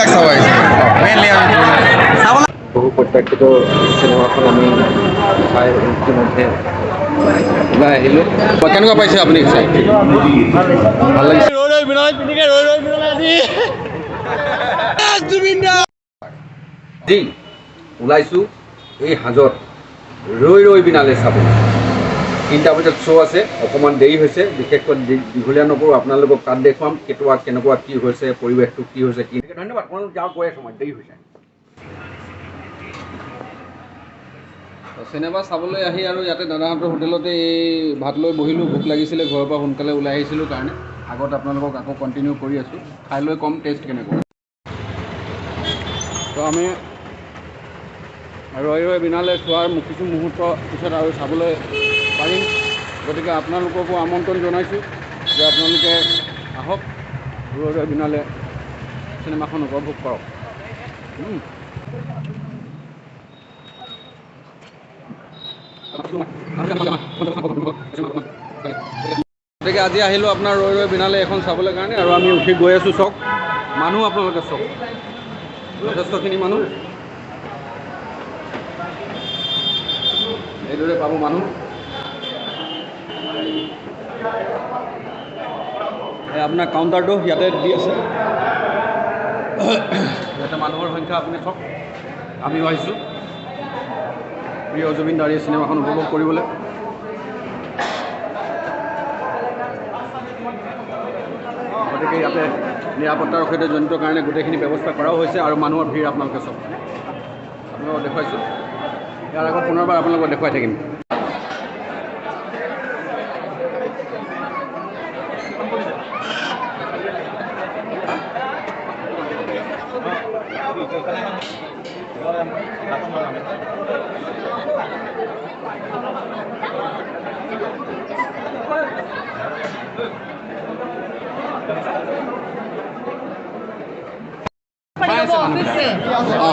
দাক চাব আহিছোঁ মেইনলি আমি বহু প্ৰত্যাশিত চিনেমাখন আমি চাই ইতিমধ্যে ওলাই আহিলোঁ। কেনেকুৱা পাইছে আপুনি চাই? ভাল লাগিছে। যি ওলাইছোঁ এই সাজত ৰৈ ৰৈ বিনালে চাব। 3টা বজাত শ্ব' আছে, অকণমান দেৰি হৈছে, বিশেষকৈ দীঘলীয়া নকৰোঁ, আপোনালোকক তাত দেখুৱাম কেনেকুৱা কি হৈছে, পৰিৱেশটো কি হৈছে কি। ধন্যবাদ, মই যাওঁ গৈ আছোঁ, দেৰি হৈছে। চিনেমা চাবলৈ আহি আৰু ইয়াতে দাদাহঁতৰ হোটেলতে এই ভাত লৈ বহিলোঁ। ভোক লাগিছিলে, ঘৰৰ পৰা সোনকালে ওলাই আহিছিলোঁ কাৰণে আগত আপোনালোকক আকৌ কণ্টিনিউ কৰি আছোঁ। খাই লৈ কম টেষ্ট কেনেকুৱা। তো আমি ৰৈ ৰৈ বিনালে চোৱাৰ কিছু মুহূৰ্ত পিছত আৰু চাবলৈ পাৰিম। গতিকে আপোনালোককো আমন্ত্ৰণ জনাইছোঁ যে আপোনালোকে আহক, ৰৈ ৰৈ বিনালে চিনেমাখন উপভোগ কৰক। গতিকে আজি আহিলোঁ আপোনাৰ ৰৈ ৰৈ বিনালে এখন চাবলৈ কাৰণে, আৰু আমি উঠি গৈ আছোঁ। চাওক মানুহ, আপোনালোকে চাওক যথেষ্টখিনি মানুহ এইদৰে পাব মানুহ। আপোনাৰ কাউণ্টাৰটো ইয়াতে দি আছে, ইয়াতে মানুহৰ সংখ্যা আপুনি চাওক। আমিও আহিছোঁ প্ৰিয় জুবিন দাৰ এই চিনেমাখন উপভোগ কৰিবলৈ। গতিকে ইয়াতে নিৰাপত্তাৰ সৈতে জড়িত কাৰণে গোটেইখিনি ব্যৱস্থা কৰাও হৈছে, আৰু মানুহৰ ভিৰ আপোনালোকে চাওক। আপোনালোকক দেখুৱাইছোঁ, ইয়াৰ আগত পুনৰবাৰ আপোনালোকক দেখুৱাই থাকিম।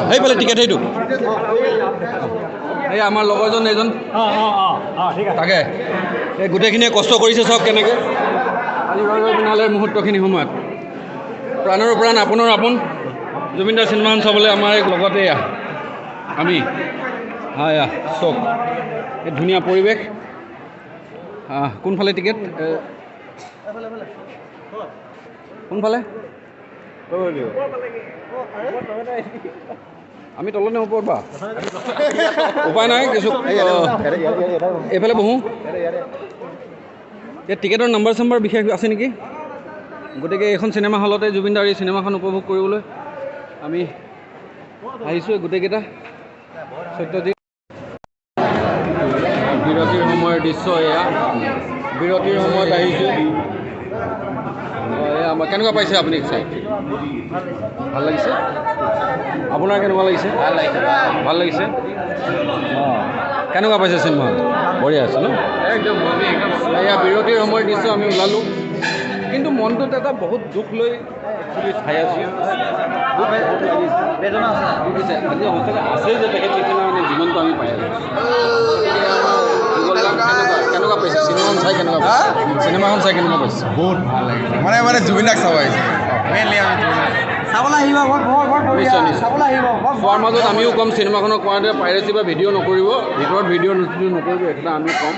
সেইফালে টিকেট সেইটো এই আমাৰ লগৰজন এইজন তাকে এই গোটেইখিনিয়ে কষ্ট কৰিছে। চাওক কেনেকৈ আজি ৰৈ ৰৈ বিনালে মুহূৰ্তখিনি সময়ত প্ৰাণৰো প্ৰাণ আপোনৰ আপোন জুবিন দাৰ চিনেমাখন চাবলৈ আমাৰ লগতে আমি চাওক এই ধুনীয়া পৰিৱেশ। কোনফালে টিকেট? কোনফালে? আমি তলতে ওপৰত বা উপায় নাই কিছু, এইফালে বহোঁ। ইয়াত টিকেটৰ নাম্বাৰ চাম্বাৰ বিশেষ আছে নেকি? গতিকে এইখন চিনেমা হলতে জুবিন দাৰ এই চিনেমাখন উপভোগ কৰিবলৈ আমি আহিছোঁ। গোটেইকেইটা সত্যজিৎ বিৰতিৰ সময়ৰ দৃশ্য এয়া, বিৰতিৰ সময়ত আহিছোঁ। আমাৰ কেনেকুৱা পাইছে আপুনি চাই? ভাল লাগিছে। আপোনাৰ কেনেকুৱা লাগিছে? ভাল লাগিছে। কেনেকুৱা পাইছে চিনেমা? বঢ়িয়া আছে ন? একদম এয়া বিৰতিৰ সময়ৰ দৃশ্য আমি ওলালোঁ, কিন্তু মনটোত এটা বহুত দুখ লৈ চাই আছোঁ। আজি সঁচাকৈ আছেই যে তেখেত নিচিনা মানে জীৱনটো আমি পাই আছোঁ। কেনেকুৱা পাইছে চিনেমাখন চাই? চিনেমাখন চাই কেনেকুৱা পাইছে? বহুত ভাল লাগিছে, মানে জুবিন দাক চাব আহিছোঁ মেইনলি আমি চাবলৈ আহিব। চোৱাৰ মাজত আমিও ক'ম, চিনেমাখনক কোৱাতে পাইৰেচি বা ভিডিঅ' নকৰিব, ভিতৰত ভিডিঅ' নকৰিব, এটা আমি ক'ম।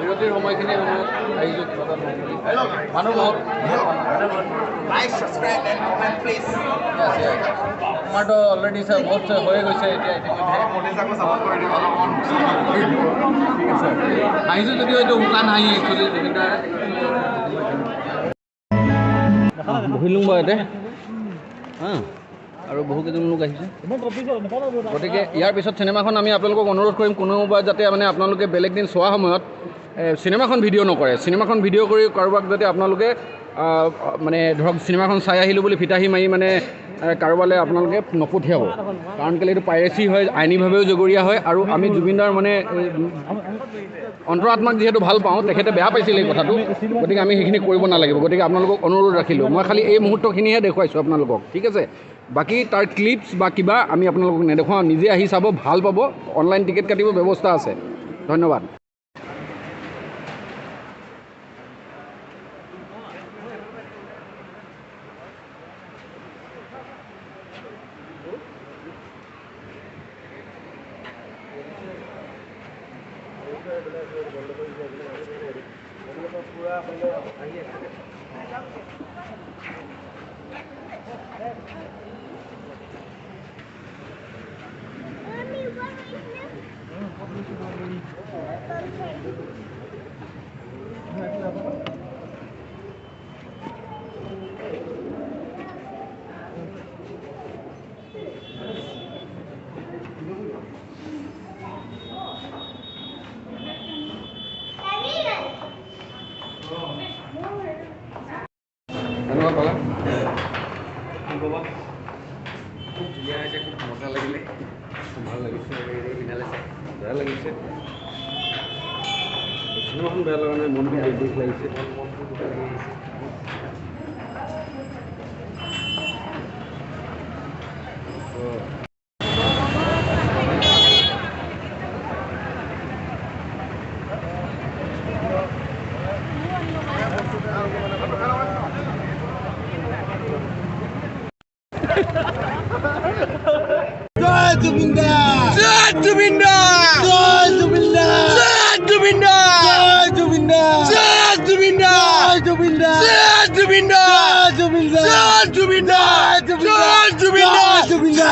বিৰতিৰ সময়খিনি আহিছোঁ, মানুহ বহুত। আমাৰতো অলৰেডি বহুত হৈ গৈছে এতিয়া আহিছোঁ যদিও এইটো শুকান হাঁহি একচুৱেলি জুবিন দাৰ। বহিলোঁ বাৰু ইয়াতে আৰু বহুকেইজন লোক আহিছে। গতিকে ইয়াৰ পিছত চিনেমাখন আমি আপোনালোকক অনুৰোধ কৰিম, কোনোবা যাতে মানে আপোনালোকে বেলেগ দিন চোৱা সময়ত চিনেমাখন ভিডিঅ' নকৰে। চিনেমাখন ভিডিঅ' কৰি কাৰোবাক যাতে আপোনালোকে মানে ধৰক চিনেমাখন চাই আহিলোঁ বুলি ফিতাহী মাৰি মানে কাৰোবালৈ আপোনালোকে নপঠিয়াব, কাৰণ কেলৈ এইটো পাইৰেচি হয়, আইনীভাৱেও জগৰীয়া হয়, আৰু আমি জুবিন দাৰ মানে অন্তৰাত্মাক যিহেতু ভাল পাওঁ, তেখেতে বেয়া পাইছিলে এই কথাটো, গতিকে আমি সেইখিনি কৰিব নালাগিব। গতিকে আপোনালোকক অনুৰোধ ৰাখিলোঁ, মই খালি এই মুহূৰ্তখিনিহে দেখুৱাইছোঁ আপোনালোকক, ঠিক আছে? বাকী তাৰ ক্লিপছ বা কিবা আমি আপোনালোকক নেদেখুৱাওঁ, নিজে আহি চাব, ভাল পাব। অনলাইন টিকেট কাটিব ব্যৱস্থা আছে। ধন্যবাদ। ধন্যবাদ পালা। খুব ধুনীয়া হৈছে, খুব মজা লাগিলে, ভাল লাগিছে। বেয়া লাগিছে, চিনেমাখন বেয়া লগা নাই, মনটো দুখ লাগিছে। জয় জুবিনদা, জয় জুবিনদা, জয় জুবিনদা, জয় জুবিনদা, জয় জুবিনদা, জয় জুবিনদা, জয় জুবিনদা, জয় জুবিনদা, জয় জুবিনদা, জয় জুবিনদা, জয় জুবিনদা, জয় জুবিনদা, জয় জুবিনদা।